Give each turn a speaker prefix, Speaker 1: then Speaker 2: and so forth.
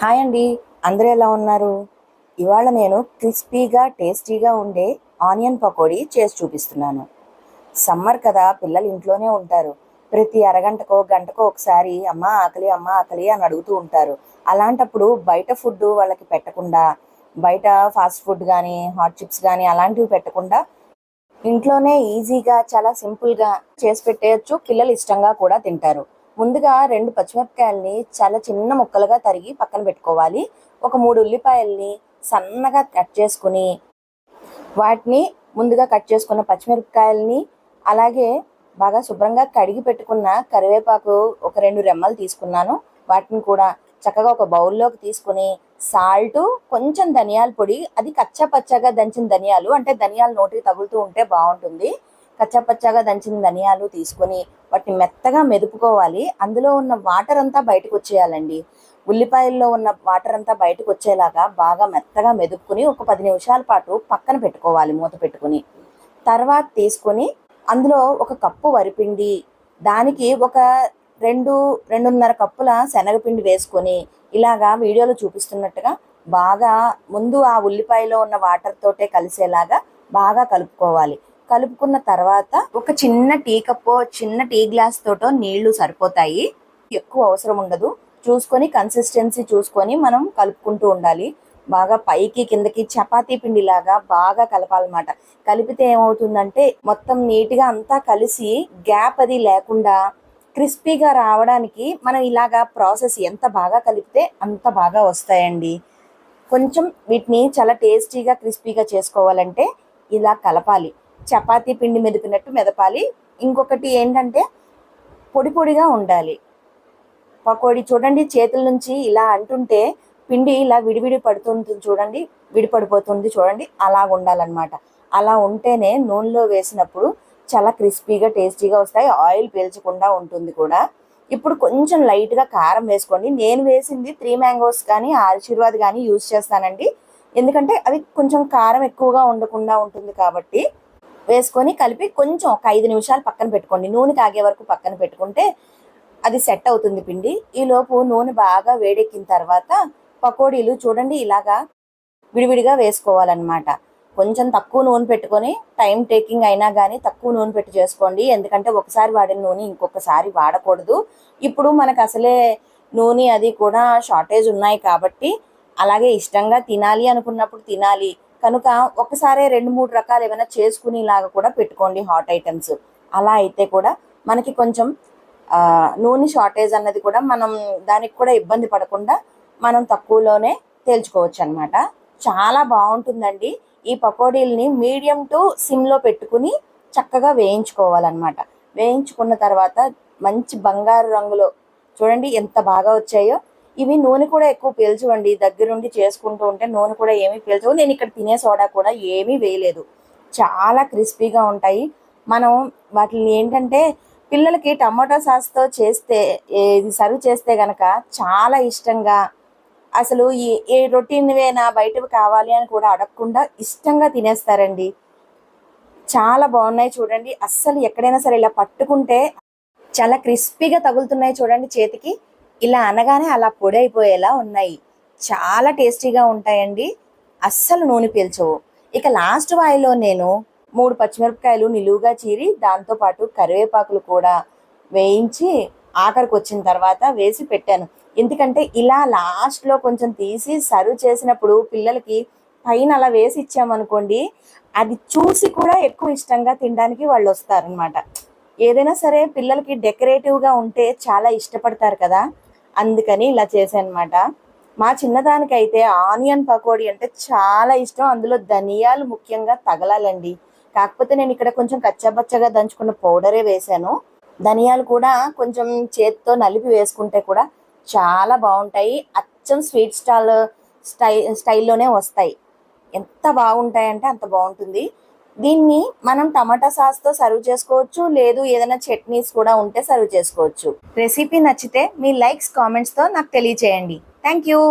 Speaker 1: Hi అండి. అందరూ ఎలా ఉన్నారు? ఇవాళ నేను క్రిస్పీగా టేస్టీగా ఉండే ఆనియన్ పకోడీ చేసి చూపిస్తున్నాను. సమ్మర్ కదా, పిల్లలు ఇంట్లోనే ఉంటారు. ప్రతి అరగంటకో గంటకో ఒకసారి అమ్మ ఆకలి అమ్మ ఆకలి అని అడుగుతూ ఉంటారు. అలాంటప్పుడు బయట ఫుడ్ వాళ్ళకి పెట్టకుండా, బయట ఫాస్ట్ ఫుడ్ కానీ హాట్ చిప్స్ కానీ అలాంటివి పెట్టకుండా ఇంట్లోనే ఈజీగా చాలా సింపుల్గా చేసి పెట్టేయచ్చు. పిల్లలు ఇష్టంగా కూడా తింటారు. ముందుగా 2 పచ్చిమిరపకాయల్ని చాలా చిన్న ముక్కలుగా తరిగి పక్కన పెట్టుకోవాలి. ఒక 3 ఉల్లిపాయల్ని సన్నగా కట్ చేసుకుని వాటిని ముందుగా కట్ చేసుకున్న పచ్చిమిరపకాయల్ని, అలాగే బాగా శుభ్రంగా కడిగి పెట్టుకున్న కరివేపాకు ఒక 2 రెమ్మలు తీసుకున్నాను. వాటిని కూడా చక్కగా ఒక బౌల్లోకి తీసుకుని సాల్టు, కొంచెం ధనియాల పొడి, అది కచ్చా పచ్చాగా దంచిన ధనియాలు, అంటే ధనియాలు నోటికి తగులుతూ ఉంటే బాగుంటుంది. కచ్చా పచ్చాగా దంచిన ధనియాలు తీసుకొని వాటిని మెత్తగా మెదుపుకోవాలి. అందులో ఉన్న వాటర్ అంతా బయటకు వచ్చేయాలండి. ఉల్లిపాయల్లో ఉన్న వాటర్ అంతా బయటకు వచ్చేలాగా బాగా మెత్తగా మెదుపుకుని ఒక 10 నిమిషాల పాటు పక్కన పెట్టుకోవాలి మూత పెట్టుకుని. తర్వాత తీసుకొని అందులో ఒక కప్పు వరిపిండి, దానికి ఒక 2-2.5 కప్పుల శనగపిండి వేసుకొని ఇలాగా వీడియోలో చూపిస్తున్నట్టుగా బాగా ముందు ఆ ఉల్లిపాయలో ఉన్న వాటర్ తోటే కలిసేలాగా బాగా కలుపుకోవాలి. కలుపుకున్న తర్వాత ఒక చిన్న టీ కప్పో చిన్న టీ గ్లాస్ తోటో నీళ్లు సరిపోతాయి, ఎక్కువ అవసరం ఉండదు. చూసుకొని కన్సిస్టెన్సీ చూసుకొని మనం కలుపుకుంటూ ఉండాలి. బాగా పైకి కిందకి చపాతీ పిండిలాగా బాగా కలపాలన్నమాట. కలిపితే ఏమవుతుందంటే మొత్తం నీట్గా అంతా కలిసి గ్యాప్ అది లేకుండా క్రిస్పీగా రావడానికి మనం ఇలాగా ప్రాసెస్ ఎంత బాగా కలిపితే అంత బాగా వస్తాయండి. కొంచెం వీటిని చాలా టేస్టీగా క్రిస్పీగా చేసుకోవాలంటే ఇలా కలపాలి. చపాతీ పిండి మెదిపినట్టు మెదపాలి. ఇంకొకటి ఏంటంటే పొడి పొడిగా ఉండాలి పకోడీ. చూడండి, చేతుల నుంచి ఇలా అంటుంటే పిండి ఇలా విడివిడి పడుతుంది చూడండి, విడిపడిపోతుంది చూడండి, అలా ఉండాలన్నమాట. అలా ఉంటేనే నూనెలో వేసినప్పుడు చాలా క్రిస్పీగా టేస్టీగా వస్తాయి. ఆయిల్ పీల్చకుండా ఉంటుంది కూడా. ఇప్పుడు కొంచెం లైట్గా కారం వేసుకోండి. నేను వేసింది 3 మ్యాంగోస్ కానీ ఆశీర్వాద్ కానీ యూజ్ చేస్తానండి. ఎందుకంటే అవి కొంచెం కారం ఎక్కువగా ఉండకుండా ఉంటుంది కాబట్టి వేసుకొని కలిపి కొంచెం ఒక 5 నిమిషాలు పక్కన పెట్టుకోండి. నూనె కాగే వరకు పక్కన పెట్టుకుంటే అది సెట్ అవుతుంది పిండి. ఈలోపు నూనె బాగా వేడెక్కిన తర్వాత పకోడీలు చూడండి ఇలాగా విడివిడిగా వేసుకోవాలన్నమాట. కొంచెం తక్కువ నూనె పెట్టుకొని, టైం టేకింగ్ అయినా కానీ తక్కువ నూనె పెట్టి చేసుకోండి. ఎందుకంటే ఒకసారి వాడిన నూనె ఇంకొకసారి వాడకూడదు. ఇప్పుడు మనకు అసలే నూనె అది కూడా షార్టేజ్ ఉన్నాయి కాబట్టి, అలాగే ఇష్టంగా తినాలి అనుకున్నప్పుడు తినాలి కనుక ఒకసారి 2-3 రకాలు ఏమైనా చేసుకునేలాగా కూడా పెట్టుకోండి హాట్ ఐటమ్స్. అలా అయితే కూడా మనకి కొంచెం నూనె షార్టేజ్ అన్నది కూడా మనం దానికి కూడా ఇబ్బంది పడకుండా మనం తక్కువలోనే తేల్చుకోవచ్చు అనమాట. చాలా బాగుంటుందండి. ఈ పకోడీల్ని మీడియం టు సిమ్లో పెట్టుకుని చక్కగా వేయించుకోవాలన్నమాట. వేయించుకున్న తర్వాత మంచి బంగారు రంగులో చూడండి ఎంత బాగా వచ్చాయో. ఇవి నూనె కూడా ఎక్కువ పీల్చవండి. దగ్గరుండి చేసుకుంటూ ఉంటే నూనె కూడా ఏమీ పీల్చవు. నేను ఇక్కడ తినే సోడా కూడా ఏమీ వేయలేదు. చాలా క్రిస్పీగా ఉంటాయి. మనం వాటిని ఏంటంటే పిల్లలకి టమాటో సాస్తో చేస్తే, ఇది సర్వ్ చేస్తే గనక చాలా ఇష్టంగా, అసలు ఏ రొటీన్వేనా బయటవి కావాలి అని కూడా అడగకుండా ఇష్టంగా తినేస్తారండి. చాలా బాగున్నాయి చూడండి. అస్సలు ఎక్కడైనా సరే ఇలా పట్టుకుంటే చాలా క్రిస్పీగా తగులుతున్నాయి చూడండి చేతికి. ఇలా అనగానే అలా పొడి అయిపోయేలా ఉన్నాయి. చాలా టేస్టీగా ఉంటాయండి. అస్సలు నూనె పీల్చవు. ఇక లాస్ట్ వాయిలో నేను 3 పచ్చిమిరపకాయలు నిలువుగా చీరి దాంతోపాటు కరివేపాకులు కూడా వేయించి ఆఖరికి వచ్చిన తర్వాత వేసి పెట్టాను. ఎందుకంటే ఇలా లాస్ట్లో కొంచెం తీసి సర్వ్ చేసినప్పుడు పిల్లలకి పైన అలా వేసి ఇచ్చామనుకోండి, అది చూసి కూడా ఎక్కువ ఇష్టంగా తినడానికి వాళ్ళు వస్తారనమాట. ఏదైనా సరే పిల్లలకి డెకరేటివ్గా ఉంటే చాలా ఇష్టపడతారు కదా, అందుకని ఇలా చేశానమాట. మా చిన్నదానికైతే ఆనియన్ పకోడీ అంటే చాలా ఇష్టం. అందులో ధనియాలు ముఖ్యంగా తగలాలండి. కాకపోతే నేను ఇక్కడ కొంచెం కచ్చాపచ్చగా దంచుకున్న పౌడరే వేశాను. ధనియాలు కూడా కొంచెం చేతితో నలిపి వేసుకుంటే కూడా చాలా బాగుంటాయి. అచ్చం స్వీట్ స్టైల్లోనే వస్తాయి. ఎంత బాగుంటాయంటే అంత బాగుంటుంది. దీన్ని మనం టమాటా సాస్తో సర్వ్ చేసుకోవచ్చు, లేదు ఏదైనా చట్నీస్ కూడా ఉంటే సర్వ్ చేసుకోవచ్చు. రెసిపీ నచ్చితే మీ లైక్స్ కామెంట్స్తో నాకు తెలియచేయండి. Thank you.